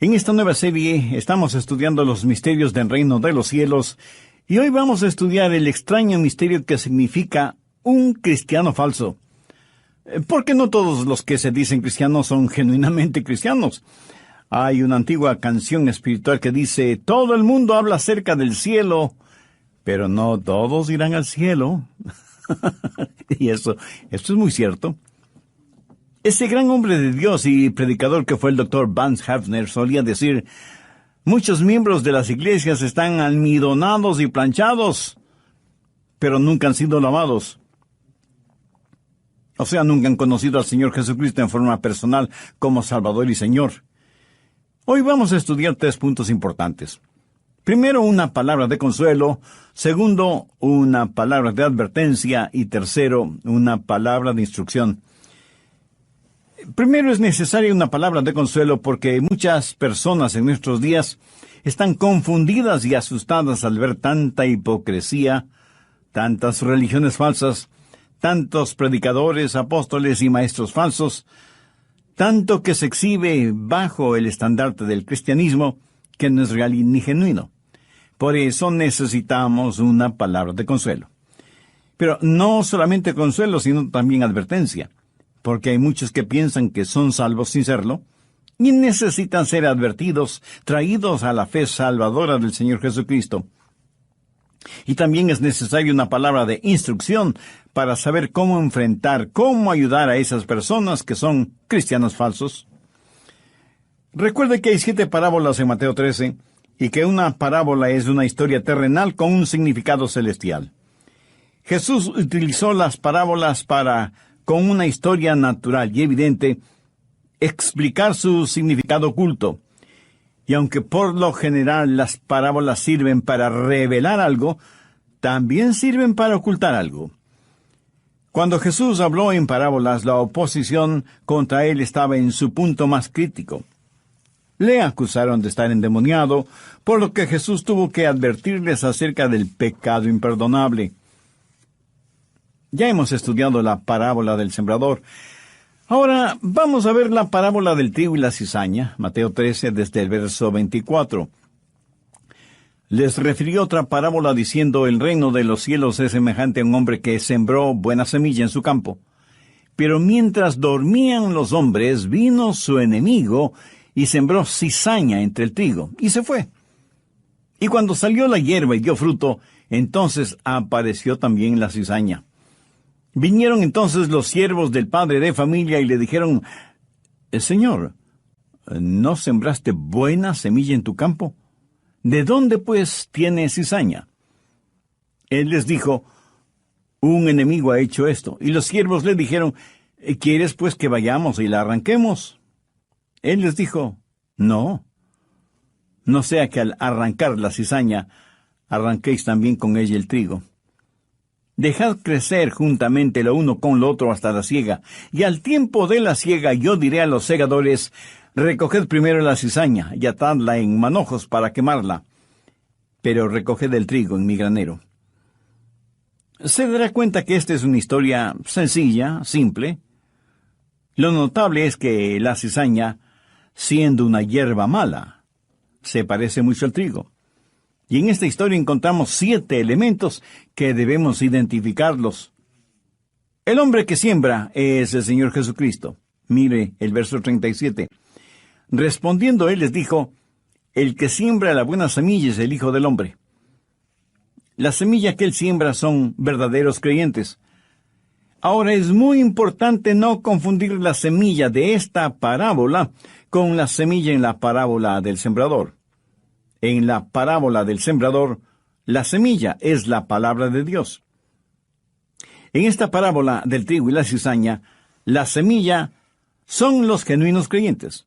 En esta nueva serie estamos estudiando los misterios del reino de los cielos y hoy vamos a estudiar el extraño misterio que significa un cristiano falso. Porque no todos los que se dicen cristianos son genuinamente cristianos. Hay una antigua canción espiritual que dice: todo el mundo habla acerca del cielo, pero no todos irán al cielo. Y esto es muy cierto. Ese gran hombre de Dios y predicador que fue el Dr. Vance Havner solía decir: muchos miembros de las iglesias están almidonados y planchados, pero nunca han sido lavados. O sea, nunca han conocido al Señor Jesucristo en forma personal como Salvador y Señor. Hoy vamos a estudiar 3 puntos importantes. Primero, una palabra de consuelo. Segundo, una palabra de advertencia. Y tercero, una palabra de instrucción. Primero, es necesaria una palabra de consuelo porque muchas personas en nuestros días están confundidas y asustadas al ver tanta hipocresía, tantas religiones falsas, tantos predicadores, apóstoles y maestros falsos, tanto que se exhibe bajo el estandarte del cristianismo que no es real ni genuino. Por eso necesitamos una palabra de consuelo. Pero no solamente consuelo, sino también advertencia, porque hay muchos que piensan que son salvos sin serlo, y necesitan ser advertidos, traídos a la fe salvadora del Señor Jesucristo. Y también es necesaria una palabra de instrucción para saber cómo enfrentar, cómo ayudar a esas personas que son cristianos falsos. Recuerde que hay 7 parábolas en Mateo 13, y que una parábola es una historia terrenal con un significado celestial. Jesús utilizó las parábolas para, con una historia natural y evidente, explicar su significado oculto. Y aunque por lo general las parábolas sirven para revelar algo, también sirven para ocultar algo. Cuando Jesús habló en parábolas, la oposición contra él estaba en su punto más crítico. Le acusaron de estar endemoniado, por lo que Jesús tuvo que advertirles acerca del pecado imperdonable. Ya hemos estudiado la parábola del sembrador. Ahora vamos a ver la parábola del trigo y la cizaña, Mateo 13, desde el verso 24. Les refirió otra parábola diciendo: el reino de los cielos es semejante a un hombre que sembró buena semilla en su campo. Pero mientras dormían los hombres, vino su enemigo y sembró cizaña entre el trigo, y se fue. Y cuando salió la hierba y dio fruto, entonces apareció también la cizaña. Vinieron entonces los siervos del padre de familia y le dijeron: Señor, ¿no sembraste buena semilla en tu campo? ¿De dónde, pues, tiene cizaña? Él les dijo: un enemigo ha hecho esto. Y los siervos le dijeron: ¿quieres, pues, que vayamos y la arranquemos? Él les dijo: no sea que al arrancar la cizaña, arranquéis también con ella el trigo. Dejad crecer juntamente lo uno con lo otro hasta la siega, y al tiempo de la siega yo diré a los segadores: recoged primero la cizaña, y atadla en manojos para quemarla, pero recoged el trigo en mi granero. Se dará cuenta que esta es una historia sencilla, simple. Lo notable es que la cizaña, siendo una hierba mala, se parece mucho al trigo. Y en esta historia encontramos 7 elementos que debemos identificarlos. El hombre que siembra es el Señor Jesucristo. Mire el verso 37. Respondiendo él les dijo: el que siembra la buena semilla es el Hijo del Hombre. La semilla que él siembra son verdaderos creyentes. Ahora es muy importante no confundir la semilla de esta parábola con la semilla en la parábola del sembrador. En la parábola del sembrador, la semilla es la palabra de Dios. En esta parábola del trigo y la cizaña, la semilla son los genuinos creyentes.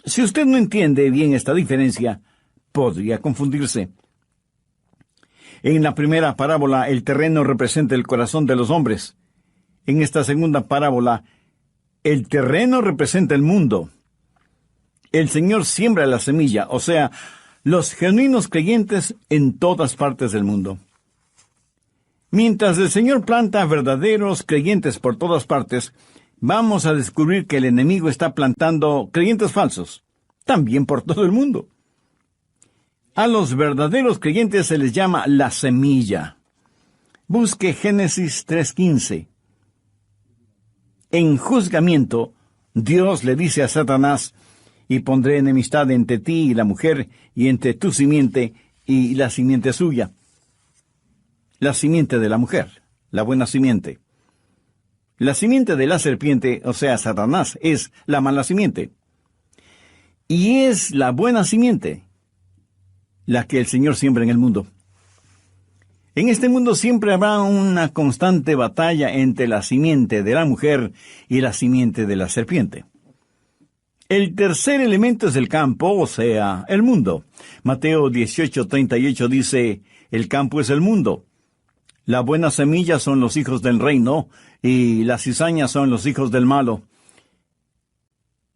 Si usted no entiende bien esta diferencia, podría confundirse. En la primera parábola, el terreno representa el corazón de los hombres. En esta segunda parábola, el terreno representa el mundo. El Señor siembra la semilla, o sea, los genuinos creyentes en todas partes del mundo. Mientras el Señor planta verdaderos creyentes por todas partes, vamos a descubrir que el enemigo está plantando creyentes falsos. también por todo el mundo. A los verdaderos creyentes se les llama la semilla. Busque Génesis 3:15. En juzgamiento, Dios le dice a Satanás: y pondré enemistad entre ti y la mujer, y entre tu simiente y la simiente suya. La simiente de la mujer, la buena simiente. La simiente de la serpiente, o sea, Satanás, es la mala simiente. Y es la buena simiente la que el Señor siembra en el mundo. En este mundo siempre habrá una constante batalla entre la simiente de la mujer y la simiente de la serpiente. El tercer elemento es el campo, o sea, el mundo. Mateo 18:38 dice: el campo es el mundo. La buena semilla son los hijos del reino, y las cizañas son los hijos del malo.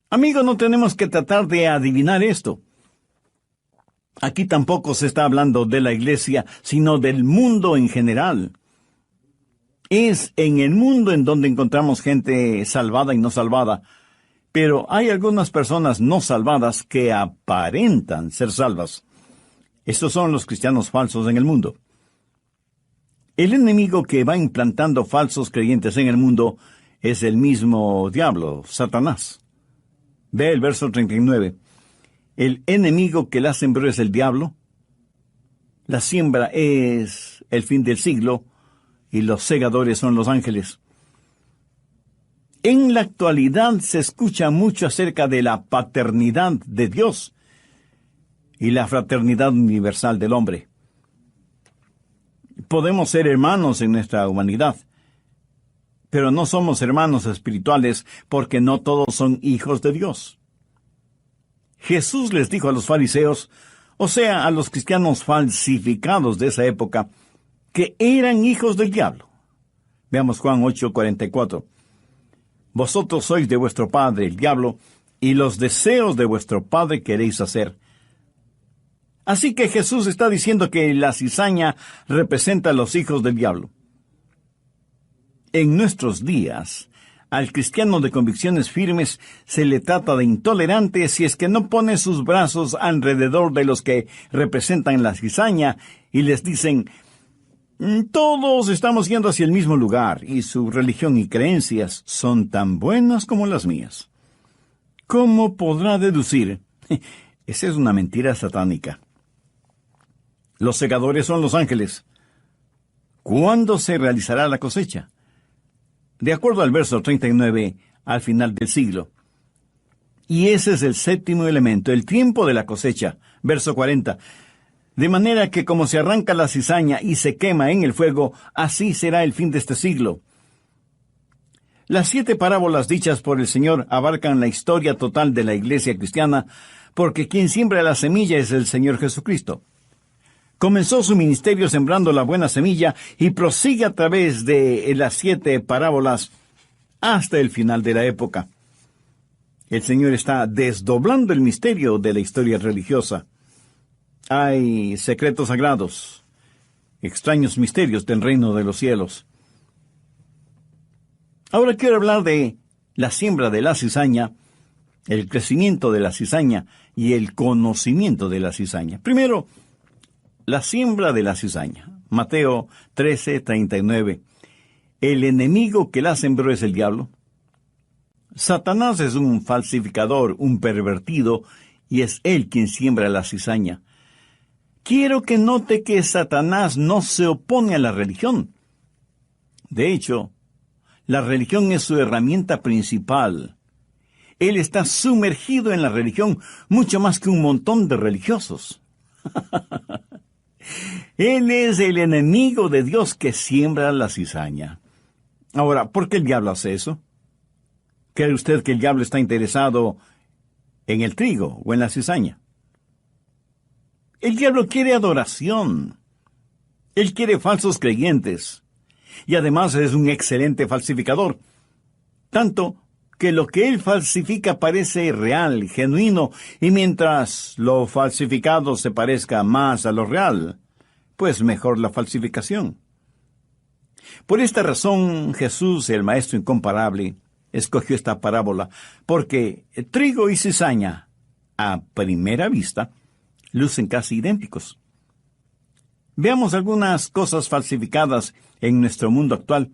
Amigos, no tenemos que tratar de adivinar esto. Aquí tampoco se está hablando de la iglesia, sino del mundo en general. Es en el mundo en donde encontramos gente salvada y no salvada, pero hay algunas personas no salvadas que aparentan ser salvas. Estos son los cristianos falsos en el mundo. El enemigo que va implantando falsos creyentes en el mundo es el mismo diablo, Satanás. Ve el verso 39. El enemigo que la sembró es el diablo. La siembra es el fin del siglo y los segadores son los ángeles. En la actualidad se escucha mucho acerca de la paternidad de Dios y la fraternidad universal del hombre. Podemos ser hermanos en nuestra humanidad, pero no somos hermanos espirituales porque no todos son hijos de Dios. Jesús les dijo a los fariseos, o sea, a los cristianos falsificados de esa época, que eran hijos del diablo. Veamos Juan 8:44. Vosotros sois de vuestro padre, el diablo, y los deseos de vuestro padre queréis hacer. Así que Jesús está diciendo que la cizaña representa a los hijos del diablo. En nuestros días, al cristiano de convicciones firmes se le trata de intolerante si es que no pone sus brazos alrededor de los que representan la cizaña y les dicen: todos estamos yendo hacia el mismo lugar y su religión y creencias son tan buenas como las mías. ¿Cómo podrá deducir? Esa es una mentira satánica. Los segadores son los ángeles. ¿Cuándo se realizará la cosecha? De acuerdo al verso 39, al final del siglo. Y ese es el séptimo elemento, el tiempo de la cosecha. Verso 40. De manera que como se arranca la cizaña y se quema en el fuego, así será el fin de este siglo. Las 7 parábolas dichas por el Señor abarcan la historia total de la iglesia cristiana, porque quien siembra la semilla es el Señor Jesucristo. Comenzó su ministerio sembrando la buena semilla y prosigue a través de las 7 parábolas hasta el final de la época. El Señor está desdoblando el misterio de la historia religiosa. Hay secretos sagrados, extraños misterios del reino de los cielos. Ahora quiero hablar de la siembra de la cizaña, el crecimiento de la cizaña y el conocimiento de la cizaña. Primero, la siembra de la cizaña. Mateo 13:39. El enemigo que la sembró es el diablo. Satanás es un falsificador, un pervertido, y es él quien siembra la cizaña. Quiero que note que Satanás no se opone a la religión. De hecho, la religión es su herramienta principal. Él está sumergido en la religión mucho más que un montón de religiosos. Él es el enemigo de Dios que siembra la cizaña. Ahora, ¿por qué el diablo hace eso? ¿Cree usted que el diablo está interesado en el trigo o en la cizaña? El diablo quiere adoración. Él quiere falsos creyentes. Y además es un excelente falsificador. Tanto que lo que él falsifica parece real, genuino, y mientras lo falsificado se parezca más a lo real, pues mejor la falsificación. Por esta razón, Jesús, el Maestro incomparable, escogió esta parábola, porque trigo y cizaña a primera vista, lucen casi idénticos. Veamos algunas cosas falsificadas en nuestro mundo actual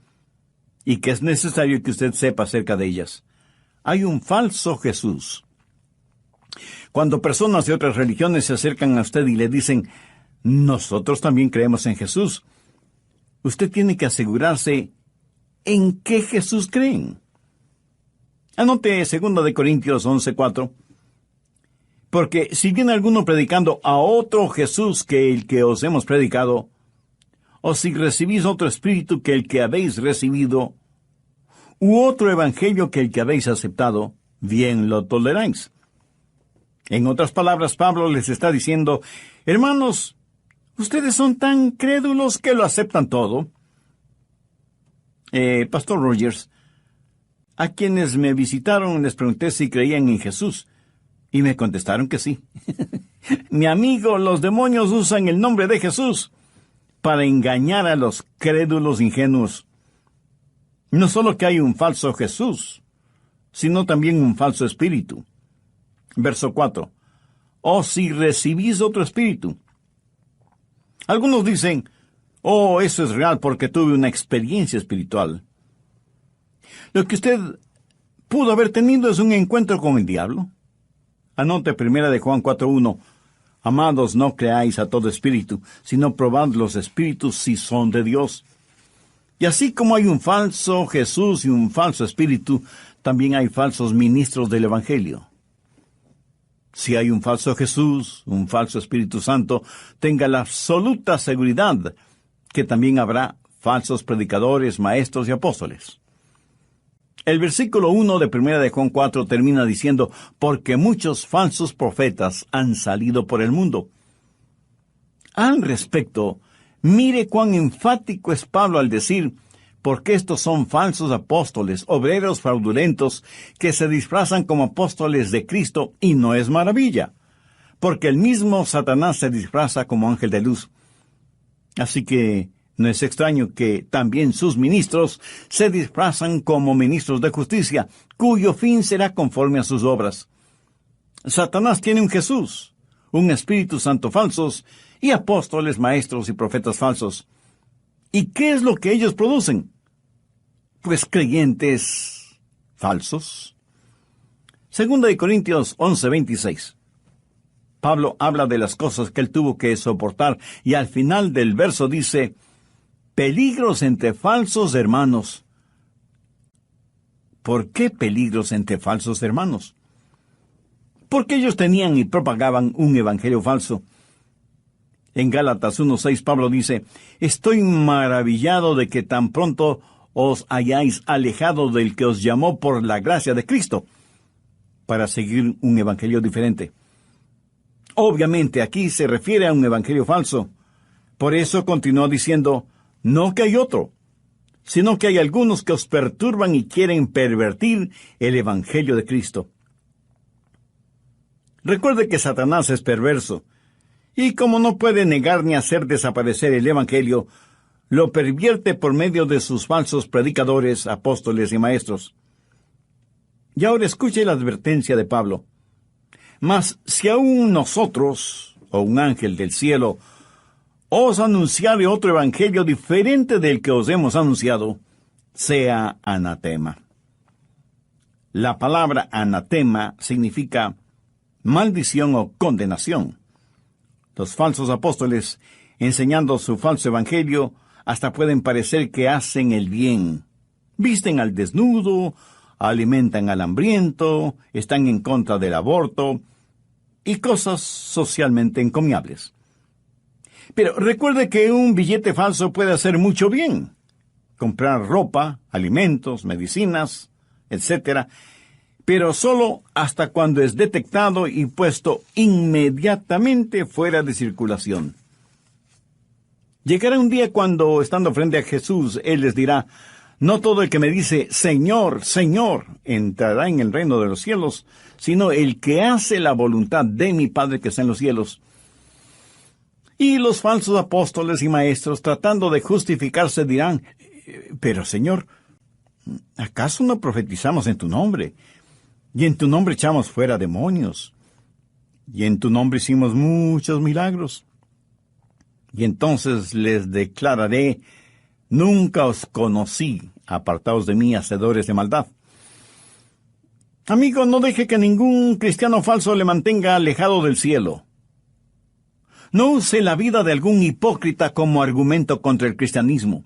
y que es necesario que usted sepa acerca de ellas. Hay un falso Jesús. Cuando personas de otras religiones se acercan a usted y le dicen, nosotros también creemos en Jesús, usted tiene que asegurarse en qué Jesús creen. Anote 2 Corintios 11:4. Porque si viene alguno predicando a otro Jesús que el que os hemos predicado, o si recibís otro espíritu que el que habéis recibido, u otro evangelio que el que habéis aceptado, bien lo toleráis. En otras palabras, Pablo les está diciendo, hermanos, ustedes son tan crédulos que lo aceptan todo. Pastor Rogers, a quienes me visitaron les pregunté si creían en Jesús, y me contestaron que sí. Mi amigo, los demonios usan el nombre de Jesús para engañar a los crédulos ingenuos. No solo que hay un falso Jesús, sino también un falso espíritu. Verso 4. O si recibís otro espíritu. Algunos dicen, oh, eso es real porque tuve una experiencia espiritual. Lo que usted pudo haber tenido es un encuentro con el diablo. Anote 1 Juan 4:1. Amados, no creáis a todo espíritu, sino probad los espíritus si son de Dios. Y así como hay un falso Jesús y un falso espíritu, también hay falsos ministros del Evangelio. Si hay un falso Jesús, un falso Espíritu Santo, tenga la absoluta seguridad que también habrá falsos predicadores, maestros y apóstoles. El versículo 1 de 1 Juan 4 termina diciendo, porque muchos falsos profetas han salido por el mundo. Al respecto, mire cuán enfático es Pablo al decir, porque estos son falsos apóstoles, obreros fraudulentos, que se disfrazan como apóstoles de Cristo, y no es maravilla, porque el mismo Satanás se disfraza como ángel de luz. Así que no es extraño que también sus ministros se disfrazan como ministros de justicia, cuyo fin será conforme a sus obras. Satanás tiene un Jesús, un Espíritu Santo falsos, y apóstoles, maestros y profetas falsos. ¿Y qué es lo que ellos producen? Pues creyentes falsos. 2 Corintios 11:26. Pablo habla de las cosas que él tuvo que soportar, y al final del verso dice, peligros entre falsos hermanos. ¿Por qué peligros entre falsos hermanos? Porque ellos tenían y propagaban un evangelio falso. En Gálatas 1:6 Pablo dice, estoy maravillado de que tan pronto os hayáis alejado del que os llamó por la gracia de Cristo, para seguir un evangelio diferente. Obviamente aquí se refiere a un evangelio falso. Por eso continuó diciendo, no que hay otro, sino que hay algunos que os perturban y quieren pervertir el evangelio de Cristo. Recuerde que Satanás es perverso, y como no puede negar ni hacer desaparecer el evangelio, lo pervierte por medio de sus falsos predicadores, apóstoles y maestros. Y ahora escuche la advertencia de Pablo. Mas si aún nosotros, o un ángel del cielo, os anunciare otro evangelio diferente del que os hemos anunciado, sea anatema. La palabra anatema significa maldición o condenación. Los falsos apóstoles, enseñando su falso evangelio, hasta pueden parecer que hacen el bien. Visten al desnudo, alimentan al hambriento, están en contra del aborto, y cosas socialmente encomiables. Pero recuerde que un billete falso puede hacer mucho bien. Comprar ropa, alimentos, medicinas, etc., pero solo hasta cuando es detectado y puesto inmediatamente fuera de circulación. Llegará un día cuando, estando frente a Jesús, Él les dirá, no todo el que me dice, Señor, Señor, entrará en el reino de los cielos, sino el que hace la voluntad de mi Padre que está en los cielos. Y los falsos apóstoles y maestros, tratando de justificarse, dirán, pero Señor, ¿acaso no profetizamos en tu nombre? Y en tu nombre echamos fuera demonios. y en tu nombre hicimos muchos milagros. Y entonces les declararé: nunca os conocí, apartaos de mí, hacedores de maldad. Amigo, no deje que ningún cristiano falso le mantenga alejado del cielo. No use la vida de algún hipócrita como argumento contra el cristianismo.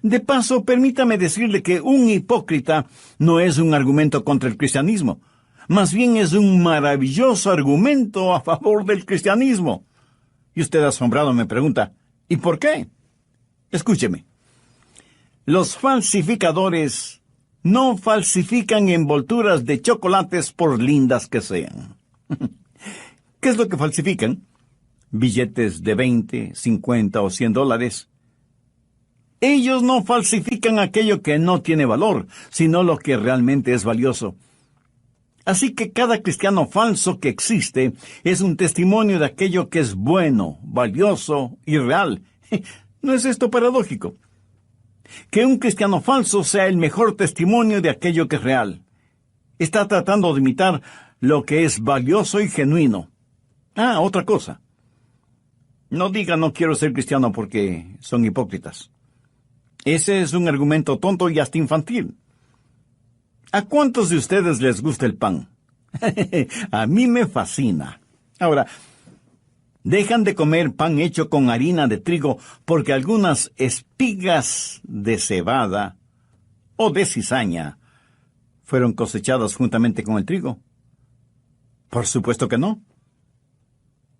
De paso, permítame decirle que un hipócrita no es un argumento contra el cristianismo. Más bien es un maravilloso argumento a favor del cristianismo. Y usted asombrado me pregunta: ¿y por qué? Escúcheme. Los falsificadores no falsifican envolturas de chocolates por lindas que sean. ¿Qué es lo que falsifican? Billetes de 20, 50 o $100. Ellos no falsifican aquello que no tiene valor, sino lo que realmente es valioso. Así que cada cristiano falso que existe es un testimonio de aquello que es bueno, valioso y real. ¿No es esto paradójico? Que un cristiano falso sea el mejor testimonio de aquello que es real. Está tratando de imitar lo que es valioso y genuino. Otra cosa. No diga no quiero ser cristiano porque son hipócritas. Ese es un argumento tonto y hasta infantil. ¿A cuántos de ustedes les gusta el pan? A mí me fascina. Ahora, dejan de comer pan hecho con harina de trigo porque algunas espigas de cebada o de cizaña fueron cosechadas juntamente con el trigo. Por supuesto que no.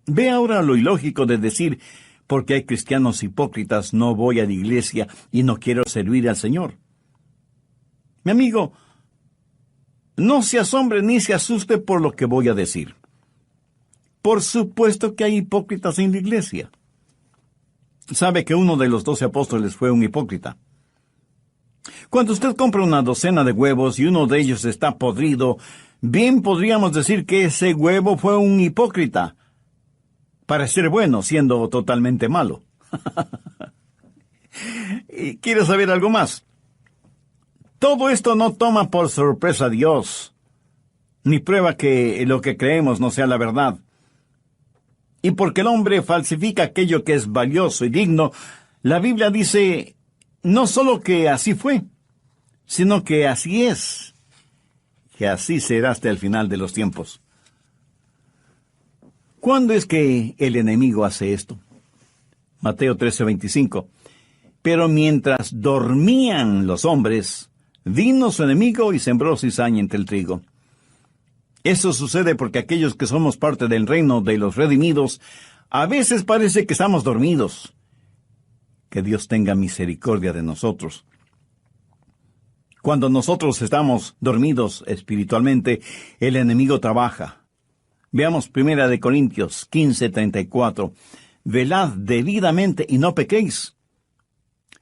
Ve ahora lo ilógico de decir: porque hay cristianos hipócritas, no voy a la iglesia y no quiero servir al Señor. Mi amigo, no se asombre ni se asuste por lo que voy a decir. Por supuesto que hay hipócritas en la iglesia. Sabe que uno de los 12 apóstoles fue un hipócrita. Cuando usted compra una docena de huevos y uno de ellos está podrido, bien podríamos decir que ese huevo fue un hipócrita, para ser bueno, siendo totalmente malo. ¿Y quiere saber algo más? Todo esto no toma por sorpresa a Dios, ni prueba que lo que creemos no sea la verdad. Y porque el hombre falsifica aquello que es valioso y digno, la Biblia dice no solo que así fue, sino que así es, que así será hasta el final de los tiempos. ¿Cuándo es que el enemigo hace esto? Mateo 13:25. Pero mientras dormían los hombres, vino su enemigo y sembró cizaña entre el trigo. Eso sucede porque aquellos que somos parte del reino de los redimidos, a veces parece que estamos dormidos. Que Dios tenga misericordia de nosotros. Cuando nosotros estamos dormidos espiritualmente, el enemigo trabaja. Veamos 1 Corintios 15:34. Velad debidamente y no pequéis,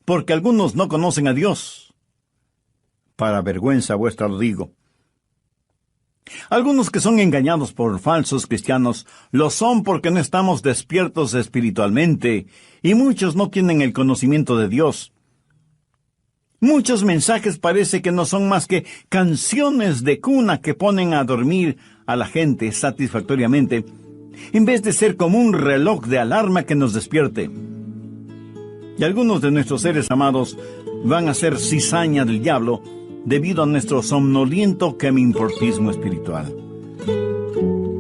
porque algunos no conocen a Dios. Para vergüenza vuestra lo digo. Algunos que son engañados por falsos cristianos lo son porque no estamos despiertos espiritualmente, y muchos no tienen el conocimiento de Dios. Muchos mensajes parece que no son más que canciones de cuna que ponen a dormir a la gente satisfactoriamente, en vez de ser como un reloj de alarma que nos despierte. Y algunos de nuestros seres amados van a ser cizaña del diablo debido a nuestro somnoliento quemimportismo espiritual.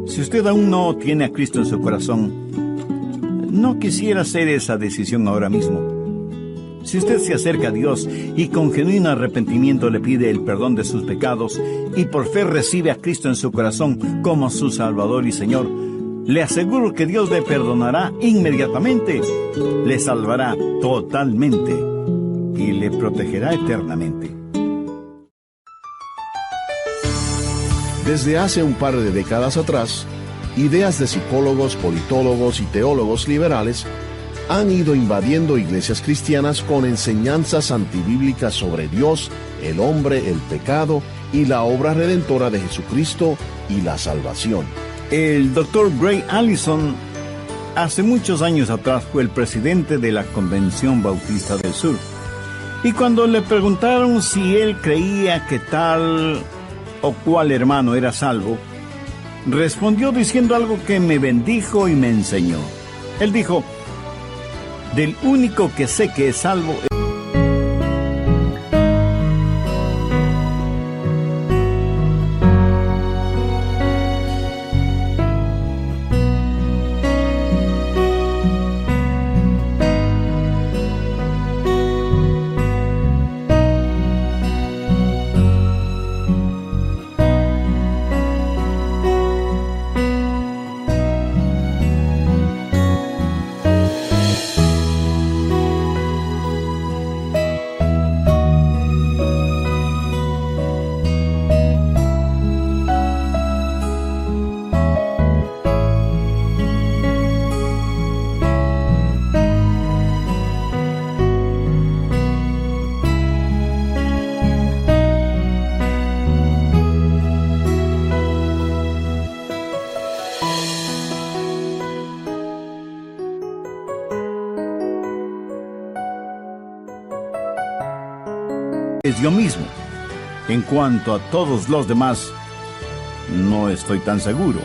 Si usted aún no tiene a Cristo en su corazón, no quisiera hacer esa decisión ahora mismo. Si usted se acerca a Dios y con genuino arrepentimiento le pide el perdón de sus pecados y por fe recibe a Cristo en su corazón como su Salvador y Señor, le aseguro que Dios le perdonará inmediatamente, le salvará totalmente y le protegerá eternamente. Desde hace un par de décadas atrás, ideas de psicólogos, politólogos y teólogos liberales han ido invadiendo iglesias cristianas con enseñanzas antibíblicas sobre Dios, el hombre, el pecado y la obra redentora de Jesucristo y la salvación. El Dr. Gray Allison, hace muchos años atrás, fue el presidente de la Convención Bautista del Sur. Y cuando le preguntaron si él creía que tal o cual hermano era salvo, respondió diciendo algo que me bendijo y me enseñó. Él dijo: del único que sé que es salvo es yo mismo. En cuanto a todos los demás, no estoy tan seguro.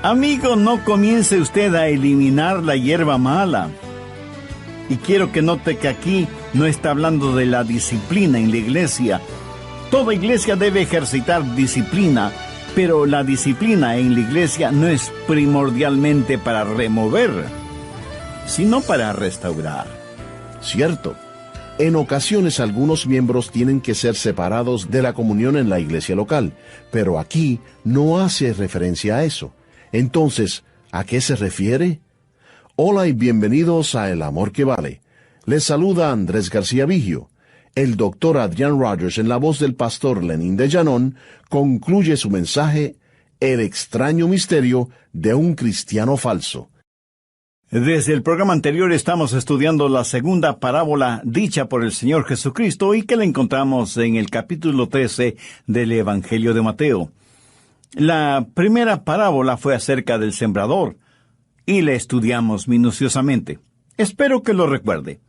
Amigo, no comience usted a eliminar la hierba mala. Y quiero que note que aquí no está hablando de la disciplina en la iglesia. Toda iglesia debe ejercitar disciplina, pero la disciplina en la iglesia no es primordialmente para remover, sino para restaurar. Cierto. En ocasiones algunos miembros tienen que ser separados de la comunión en la iglesia local, pero aquí no hace referencia a eso. Entonces, ¿a qué se refiere? Hola y bienvenidos a El Amor que Vale. Les saluda Andrés García Vigio. El doctor Adrian Rogers, en la voz del pastor Lenín de Llanón, concluye su mensaje, El extraño misterio de un cristiano falso. Desde el programa anterior estamos estudiando la segunda parábola dicha por el Señor Jesucristo y que la encontramos en el capítulo 13 del Evangelio de Mateo. La primera parábola fue acerca del sembrador y la estudiamos minuciosamente. Espero que lo recuerde.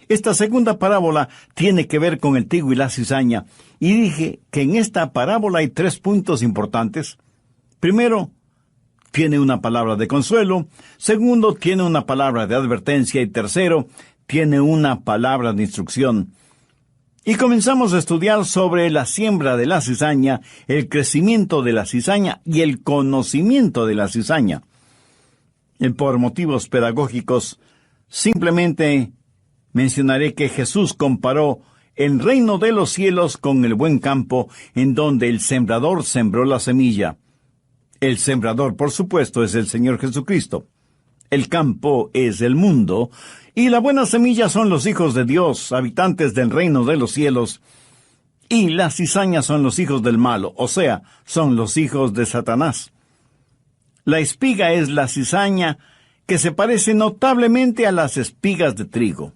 Esta segunda parábola tiene que ver con el trigo y la cizaña, y dije que en esta parábola hay 3 puntos importantes. Primero, tiene una palabra de consuelo. Segundo, tiene una palabra de advertencia. Y tercero, tiene una palabra de instrucción. Y comenzamos a estudiar sobre la siembra de la cizaña, el crecimiento de la cizaña y el conocimiento de la cizaña. Por motivos pedagógicos, simplemente mencionaré que Jesús comparó el reino de los cielos con el buen campo en donde el sembrador sembró la semilla. El sembrador, por supuesto, es el Señor Jesucristo. El campo es el mundo, y la buena semilla son los hijos de Dios, habitantes del reino de los cielos, y las cizañas son los hijos del malo, o sea, son los hijos de Satanás. La espiga es la cizaña que se parece notablemente a las espigas de trigo.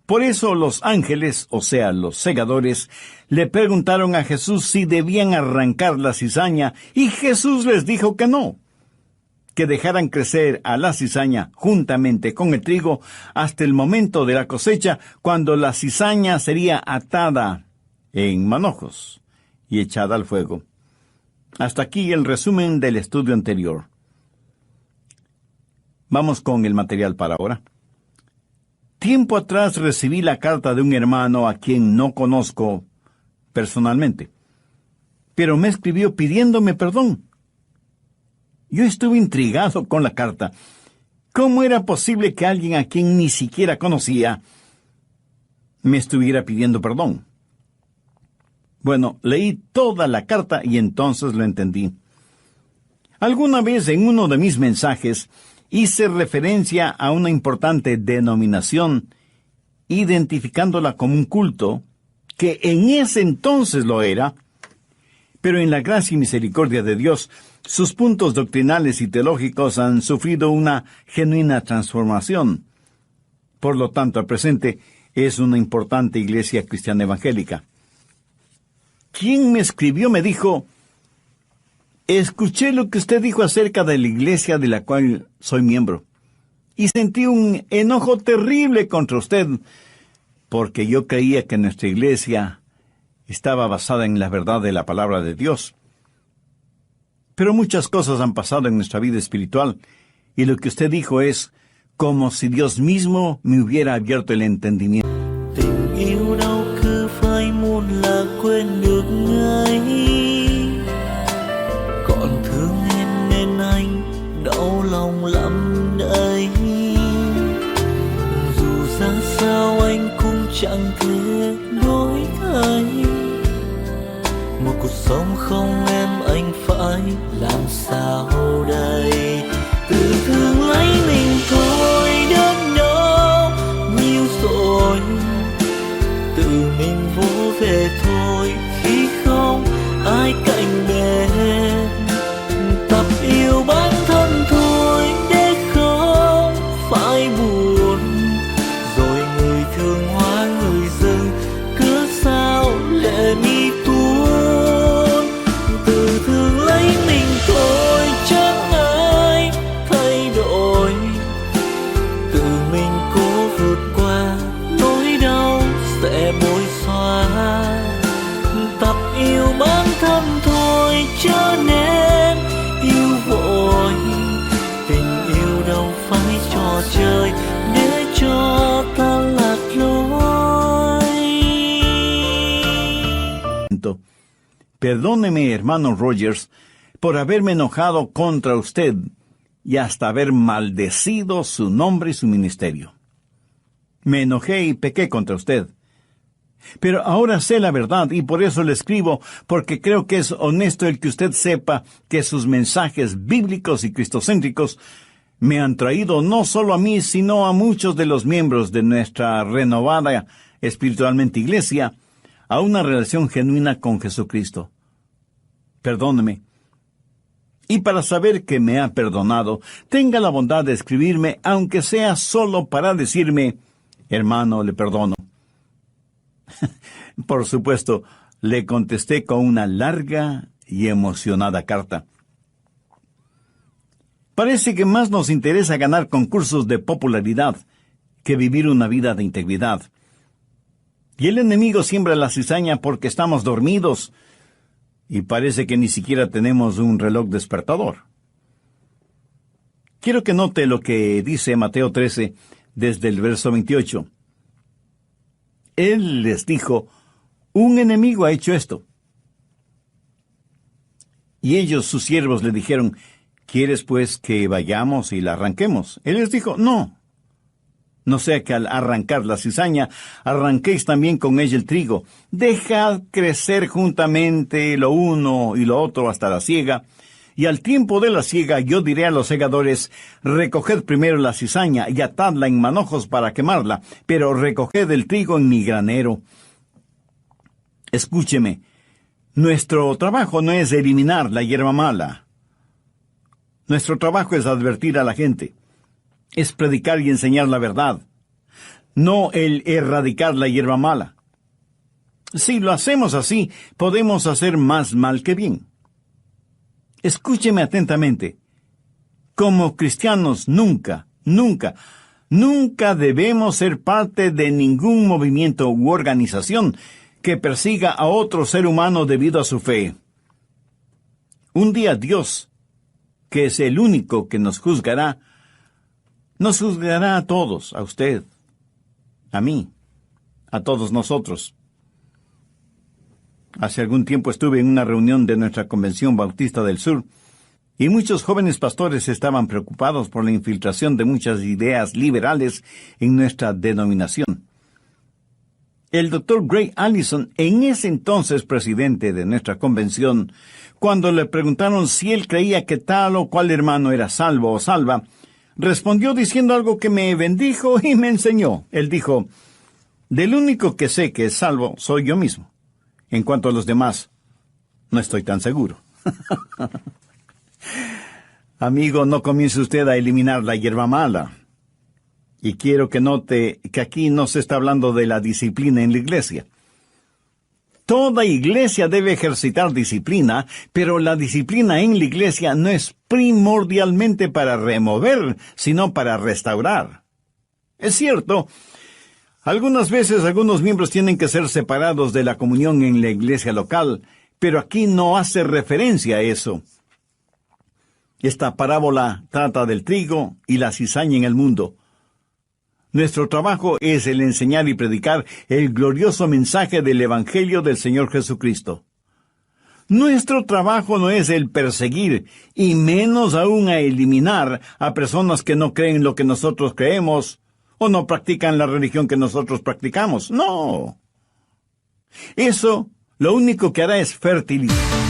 Por eso los ángeles, o sea, los segadores, le preguntaron a Jesús si debían arrancar la cizaña, y Jesús les dijo que no, que dejaran crecer a la cizaña juntamente con el trigo hasta el momento de la cosecha, cuando la cizaña sería atada en manojos y echada al fuego. Hasta aquí el resumen del estudio anterior. Vamos con el material para ahora. Tiempo atrás recibí la carta de un hermano a quien no conozco personalmente, pero me escribió pidiéndome perdón. Yo estuve intrigado con la carta. ¿Cómo era posible que alguien a quien ni siquiera conocía me estuviera pidiendo perdón? Bueno, leí toda la carta y entonces lo entendí. Alguna vez en uno de mis mensajes hice referencia a una importante denominación, identificándola como un culto, que en ese entonces lo era, pero en la gracia y misericordia de Dios, sus puntos doctrinales y teológicos han sufrido una genuina transformación. Por lo tanto, al presente es una importante iglesia cristiana evangélica. Quien me escribió me dijo: escuché lo que usted dijo acerca de la iglesia de la cual soy miembro, y sentí un enojo terrible contra usted, porque yo creía que nuestra iglesia estaba basada en la verdad de la palabra de Dios. Pero muchas cosas han pasado en nuestra vida espiritual, y lo que usted dijo es como si Dios mismo me hubiera abierto el entendimiento. Tình yêu đâu cứ phai muôn là quên được ngay. Còn thương em nên anh đau lòng lắm đây. Dù ra sao anh cũng chẳng thể đổi thay. Một cuộc sống không em anh phải làm sao đây. Tự thương lấy mình thôi đến đâu nhiều rồi. Tự mình vỗ về thôi khi không ai cạnh bên. Tập yêu bản thân thôi để không phải buồn. Rồi người thương hóa người dưng cứ sao lệ mi tuôn. Tự thương lấy mình thôi chẳng ai thay đổi. Tự mình cố vượt qua nỗi đau sẽ bối xóa. Tập yêu bản thân thôi chớ nên yêu vội. Tình yêu đâu phải trò chơi để cho ta lạc lối. Perdóneme, hermano Rogers, por haberme enojado contra usted y hasta haber maldecido su nombre y su ministerio. Me enojé y pequé contra usted. Pero ahora sé la verdad y por eso le escribo, porque creo que es honesto el que usted sepa que sus mensajes bíblicos y cristocéntricos me han traído no solo a mí, sino a muchos de los miembros de nuestra renovada espiritualmente iglesia a una relación genuina con Jesucristo. Perdóneme. Y para saber que me ha perdonado, tenga la bondad de escribirme, aunque sea solo para decirme, hermano, le perdono. Por supuesto, le contesté con una larga y emocionada carta. Parece que más nos interesa ganar concursos de popularidad que vivir una vida de integridad. Y el enemigo siembra la cizaña porque estamos dormidos, y parece que ni siquiera tenemos un reloj despertador. Quiero que note lo que dice Mateo 13, desde el verso 28. Él les dijo, un enemigo ha hecho esto. Y ellos, sus siervos, le dijeron, ¿quieres pues que vayamos y la arranquemos? Él les dijo, no. No sea que al arrancar la cizaña, arranquéis también con ella el trigo. Dejad crecer juntamente lo uno y lo otro hasta la siega. Y al tiempo de la siega yo diré a los segadores, recoged primero la cizaña y atadla en manojos para quemarla, pero recoged el trigo en mi granero. Escúcheme, nuestro trabajo no es eliminar la hierba mala. Nuestro trabajo es advertir a la gente. Es predicar y enseñar la verdad, no el erradicar la hierba mala. Si lo hacemos así, podemos hacer más mal que bien. Escúcheme atentamente. Como cristianos nunca debemos ser parte de ningún movimiento u organización que persiga a otro ser humano debido a su fe. Un día Dios, que es el único que nos juzgará a todos, a usted, a mí, a todos nosotros. Hace algún tiempo estuve en una reunión de nuestra Convención Bautista del Sur, y muchos jóvenes pastores estaban preocupados por la infiltración de muchas ideas liberales en nuestra denominación. El Dr. Gray Allison, en ese entonces presidente de nuestra convención, cuando le preguntaron si él creía que tal o cual hermano era salvo o salva, respondió diciendo algo que me bendijo y me enseñó. Él dijo, del único que sé que es salvo soy yo mismo. En cuanto a los demás, no estoy tan seguro. Amigo, no comience usted a eliminar la hierba mala. Y quiero que note que aquí no se está hablando de la disciplina en la iglesia. Toda iglesia debe ejercitar disciplina, pero la disciplina en la iglesia no es primordialmente para remover, sino para restaurar. Es cierto, Algunas veces algunos miembros tienen que ser separados de la comunión en la iglesia local, pero aquí no hace referencia a eso. Esta parábola trata del trigo y la cizaña en el mundo. Nuestro trabajo es el enseñar y predicar el glorioso mensaje del Evangelio del Señor Jesucristo. Nuestro trabajo no es el perseguir, y menos aún a eliminar a personas que no creen lo que nosotros creemos, o no practican la religión que nosotros practicamos. No. Eso lo único que hará es fertilizar.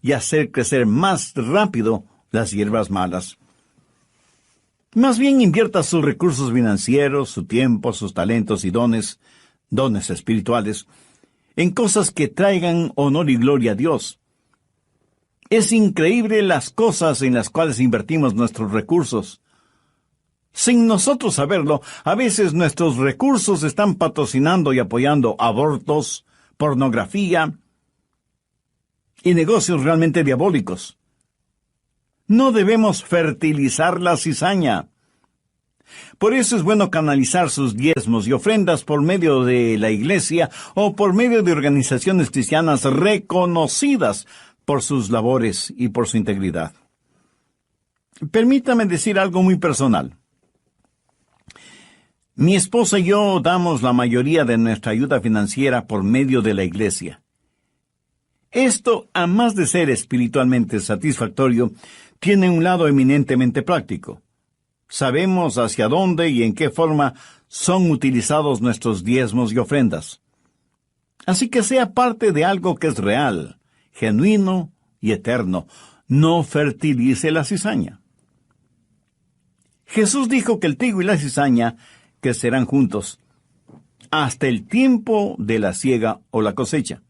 Y hacer crecer más rápido las hierbas malas. Más bien invierta sus recursos financieros, su tiempo, sus talentos y dones espirituales, en cosas que traigan honor y gloria a Dios. Es increíble las cosas en las cuales invertimos nuestros recursos. Sin nosotros saberlo, a veces nuestros recursos están patrocinando y apoyando abortos, pornografía y negocios realmente diabólicos. No debemos fertilizar la cizaña. Por eso es bueno canalizar sus diezmos y ofrendas por medio de la iglesia o por medio de organizaciones cristianas reconocidas por sus labores y por su integridad. Permítame decir algo muy personal. Mi esposa y yo damos la mayoría de nuestra ayuda financiera por medio de la iglesia. Esto, además de ser espiritualmente satisfactorio, tiene un lado eminentemente práctico. Sabemos hacia dónde y en qué forma son utilizados nuestros diezmos y ofrendas. Así que sea parte de algo que es real, genuino y eterno. No fertilice la cizaña. Jesús dijo que el trigo y la cizaña crecerán juntos hasta el tiempo de la siega o la cosecha,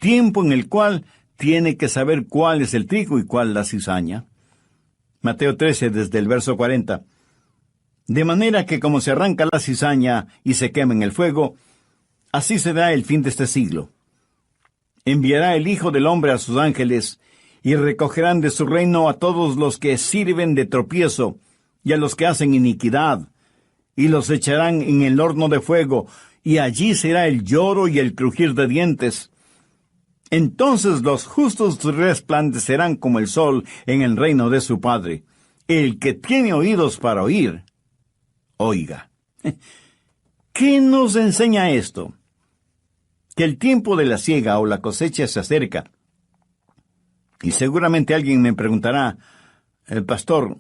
tiempo en el cual tiene que saber cuál es el trigo y cuál la cizaña. Mateo 13, desde el verso 40. De manera que como se arranca la cizaña y se quema en el fuego, así será el fin de este siglo. Enviará el Hijo del Hombre a sus ángeles, y recogerán de su reino a todos los que sirven de tropiezo, y a los que hacen iniquidad, y los echarán en el horno de fuego, y allí será el lloro y el crujir de dientes. Entonces los justos resplandecerán como el sol en el reino de su Padre. El que tiene oídos para oír, oiga. ¿Qué nos enseña esto? Que el tiempo de la siega o la cosecha se acerca. Y seguramente alguien me preguntará, pastor,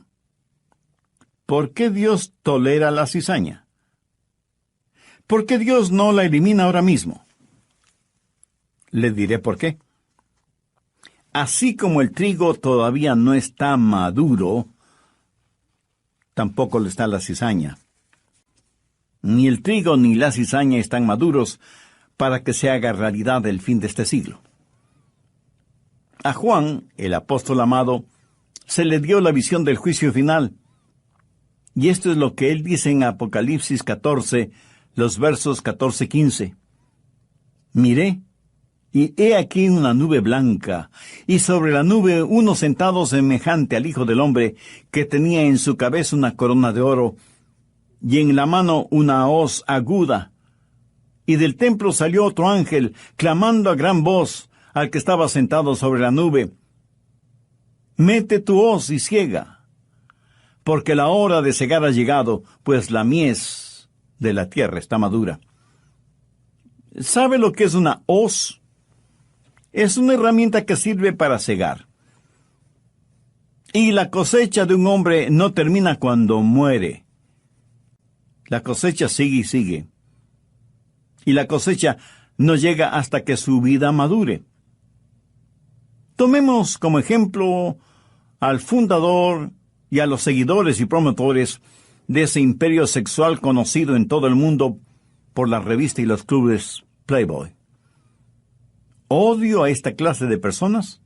¿por qué Dios tolera la cizaña? ¿Por qué Dios no la elimina ahora mismo? Le diré por qué. Así como el trigo todavía no está maduro, tampoco lo está la cizaña. Ni el trigo ni la cizaña están maduros para que se haga realidad el fin de este siglo. A Juan, el apóstol amado, se le dio la visión del juicio final. Y esto es lo que él dice en Apocalipsis 14, los versos 14-15. Miré, y he aquí una nube blanca, y sobre la nube uno sentado semejante al Hijo del Hombre, que tenía en su cabeza una corona de oro, y en la mano una hoz aguda. Y del templo salió otro ángel, clamando a gran voz al que estaba sentado sobre la nube: Mete tu hoz y ciega, porque la hora de cegar ha llegado, pues la mies de la tierra está madura. ¿Sabe lo que es una hoz? Es una herramienta que sirve para cegar. Y la cosecha de un hombre no termina cuando muere. La cosecha sigue y sigue. Y la cosecha no llega hasta que su vida madure. Tomemos como ejemplo al fundador y a los seguidores y promotores de ese imperio sexual conocido en todo el mundo por la revista y los clubes Playboy. ¿Odio a esta clase de personas?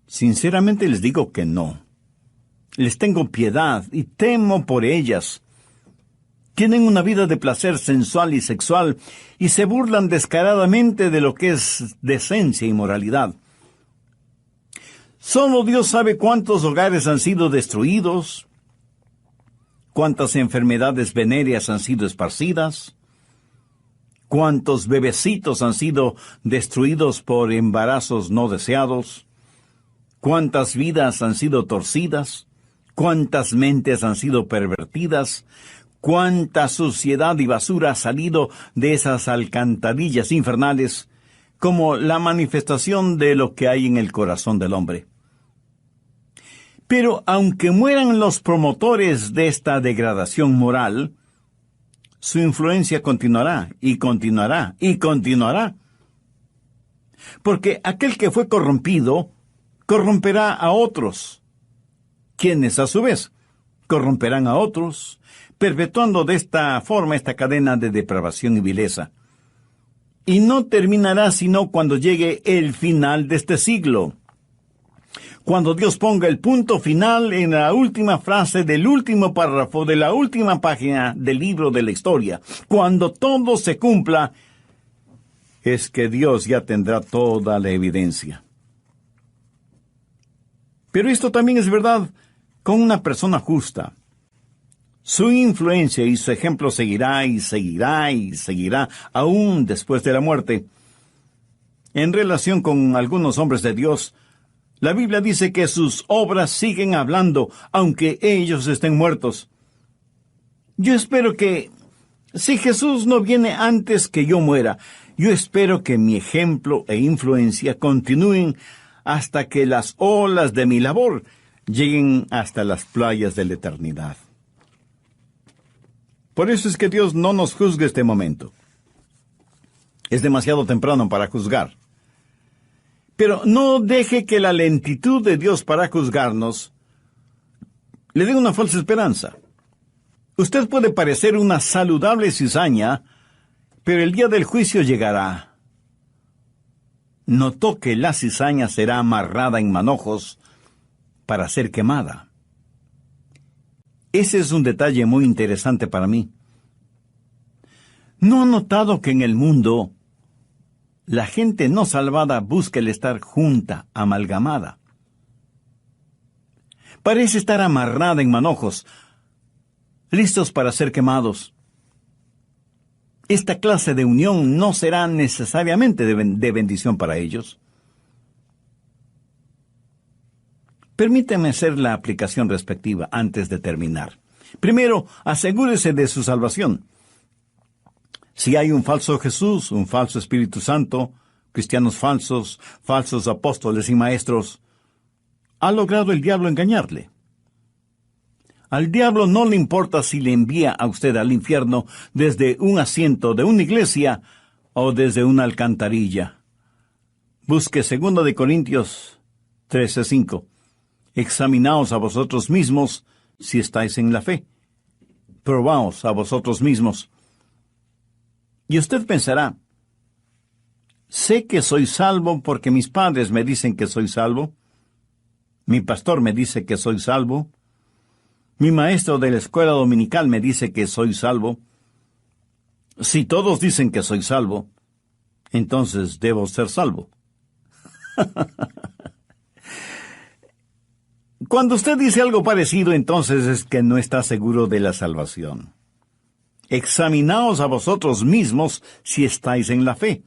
Sinceramente les digo que no. Les tengo piedad y temo por ellas. Tienen una vida de placer sensual y sexual y se burlan descaradamente de lo que es decencia y moralidad. Solo Dios sabe cuántos hogares han sido destruidos, cuántas enfermedades venéreas han sido esparcidas, cuántos bebecitos han sido destruidos por embarazos no deseados, cuántas vidas han sido torcidas, cuántas mentes han sido pervertidas, cuánta suciedad y basura ha salido de esas alcantarillas infernales, como la manifestación de lo que hay en el corazón del hombre. Pero aunque mueran los promotores de esta degradación moral, su influencia continuará y continuará y continuará. Porque aquel que fue corrompido, corromperá a otros, quienes a su vez corromperán a otros, perpetuando de esta forma esta cadena de depravación y vileza. Y no terminará sino cuando llegue el final de este siglo. Cuando Dios ponga el punto final en la última frase del último párrafo de la última página del libro de la historia, cuando todo se cumpla, es que Dios ya tendrá toda la evidencia. Pero esto también es verdad con una persona justa. Su influencia y su ejemplo seguirá y seguirá y seguirá aún después de la muerte. En relación con algunos hombres de Dios, la Biblia dice que sus obras siguen hablando, aunque ellos estén muertos. Yo espero que, si Jesús no viene antes que yo muera, yo espero que mi ejemplo e influencia continúen hasta que las olas de mi labor lleguen hasta las playas de la eternidad. Por eso es que Dios no nos juzgue este momento. Es demasiado temprano para juzgar. Pero no deje que la lentitud de Dios para juzgarnos le dé una falsa esperanza. Usted puede parecer una saludable cizaña, pero el día del juicio llegará. Notó que la cizaña será amarrada en manojos para ser quemada. Ese es un detalle muy interesante para mí. ¿No ha notado que en el mundo la gente no salvada busca el estar junta, amalgamada? Parece estar amarrada en manojos, listos para ser quemados. Esta clase de unión no será necesariamente de bendición para ellos. Permíteme hacer la aplicación respectiva antes de terminar. Primero, asegúrese de su salvación. Si hay un falso Jesús, un falso Espíritu Santo, cristianos falsos, falsos apóstoles y maestros, ha logrado el diablo engañarle. Al diablo no le importa si le envía a usted al infierno desde un asiento de una iglesia o desde una alcantarilla. Busque 2 de Corintios 13:5. Examinaos a vosotros mismos si estáis en la fe. Probaos a vosotros mismos. Y usted pensará, sé que soy salvo porque mis padres me dicen que soy salvo. Mi pastor me dice que soy salvo. Mi maestro de la escuela dominical me dice que soy salvo. Si todos dicen que soy salvo, entonces debo ser salvo. Cuando usted dice algo parecido, entonces es que no está seguro de la salvación. Examinaos a vosotros mismos si estáis en la fe.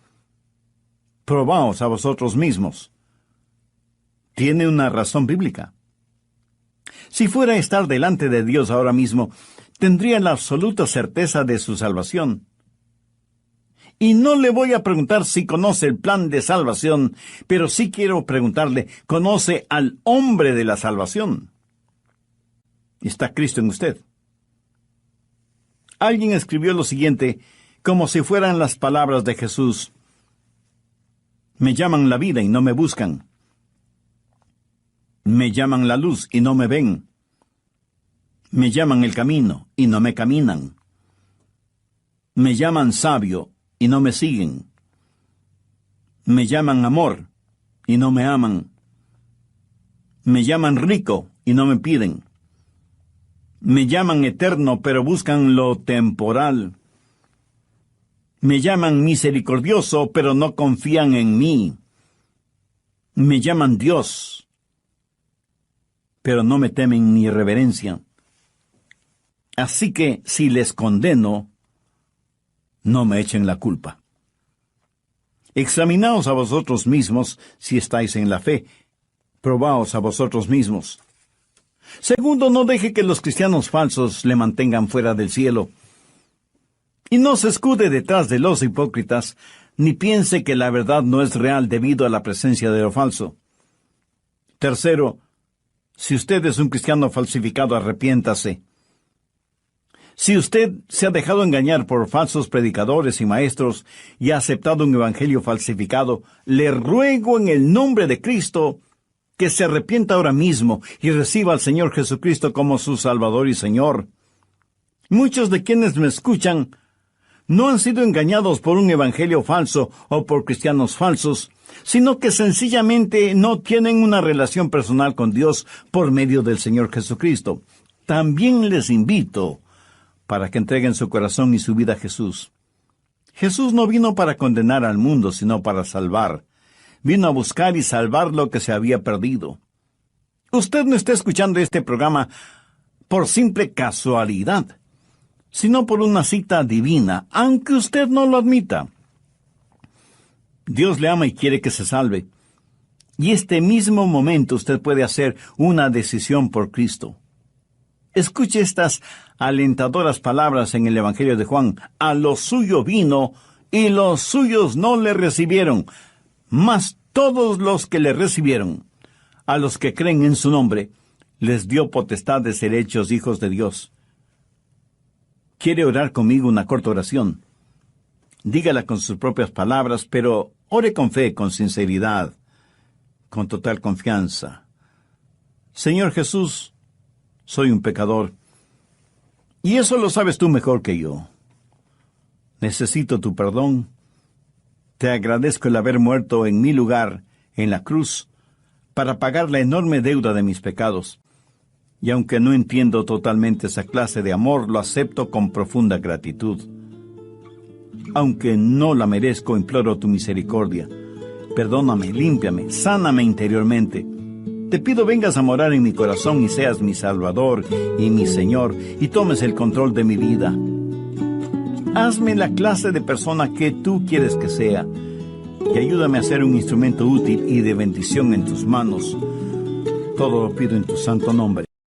Probaos a vosotros mismos. Tiene una razón bíblica. Si fuera a estar delante de Dios ahora mismo, tendría la absoluta certeza de su salvación. Y no le voy a preguntar si conoce el plan de salvación, pero sí quiero preguntarle, ¿conoce al hombre de la salvación? ¿Está Cristo en usted? Alguien escribió lo siguiente, como si fueran las palabras de Jesús. Me llaman la vida y no me buscan. Me llaman la luz y no me ven. Me llaman el camino y no me caminan. Me llaman sabio y no me siguen. Me llaman amor y no me aman. Me llaman rico y no me piden. Me llaman eterno, pero buscan lo temporal. Me llaman misericordioso, pero no confían en mí. Me llaman Dios, pero no me temen ni reverencian. Así que, si les condeno, no me echen la culpa. Examinaos a vosotros mismos si estáis en la fe. Probaos a vosotros mismos. Segundo, no deje que los cristianos falsos le mantengan fuera del cielo. Y no se escude detrás de los hipócritas, ni piense que la verdad no es real debido a la presencia de lo falso. Tercero, Si usted es un cristiano falsificado, arrepiéntase. Si usted se ha dejado engañar por falsos predicadores y maestros y ha aceptado un evangelio falsificado, le ruego en el nombre de Cristo que se arrepienta ahora mismo y reciba al Señor Jesucristo como su Salvador y Señor. Muchos de quienes me escuchan no han sido engañados por un evangelio falso o por cristianos falsos, sino que sencillamente no tienen una relación personal con Dios por medio del Señor Jesucristo. También les invito para que entreguen su corazón y su vida a Jesús. Jesús no vino para condenar al mundo, sino para salvar. Vino a buscar y salvar lo que se había perdido. Usted no está escuchando este programa por simple casualidad, sino por una cita divina, aunque usted no lo admita. Dios le ama y quiere que se salve. Y este mismo momento usted puede hacer una decisión por Cristo. Escuche estas alentadoras palabras en el Evangelio de Juan. A lo suyo vino, y los suyos no le recibieron. Mas todos los que le recibieron, a los que creen en su nombre, les dio potestad de ser hechos hijos de Dios. ¿Quiere orar conmigo una corta oración? Dígala con sus propias palabras, pero ore con fe, con sinceridad, con total confianza. Señor Jesús, soy un pecador, y eso lo sabes tú mejor que yo. Necesito tu perdón. Te agradezco el haber muerto en mi lugar, en la cruz, para pagar la enorme deuda de mis pecados. Y aunque no entiendo totalmente esa clase de amor, lo acepto con profunda gratitud. Aunque no la merezco, imploro tu misericordia. Perdóname, límpiame, sáname interiormente. Te pido vengas a morar en mi corazón y seas mi Salvador y mi Señor, y tomes el control de mi vida. Hazme la clase de persona que tú quieres que sea, y ayúdame a ser un instrumento útil y de bendición en tus manos. Todo lo pido en tu santo nombre.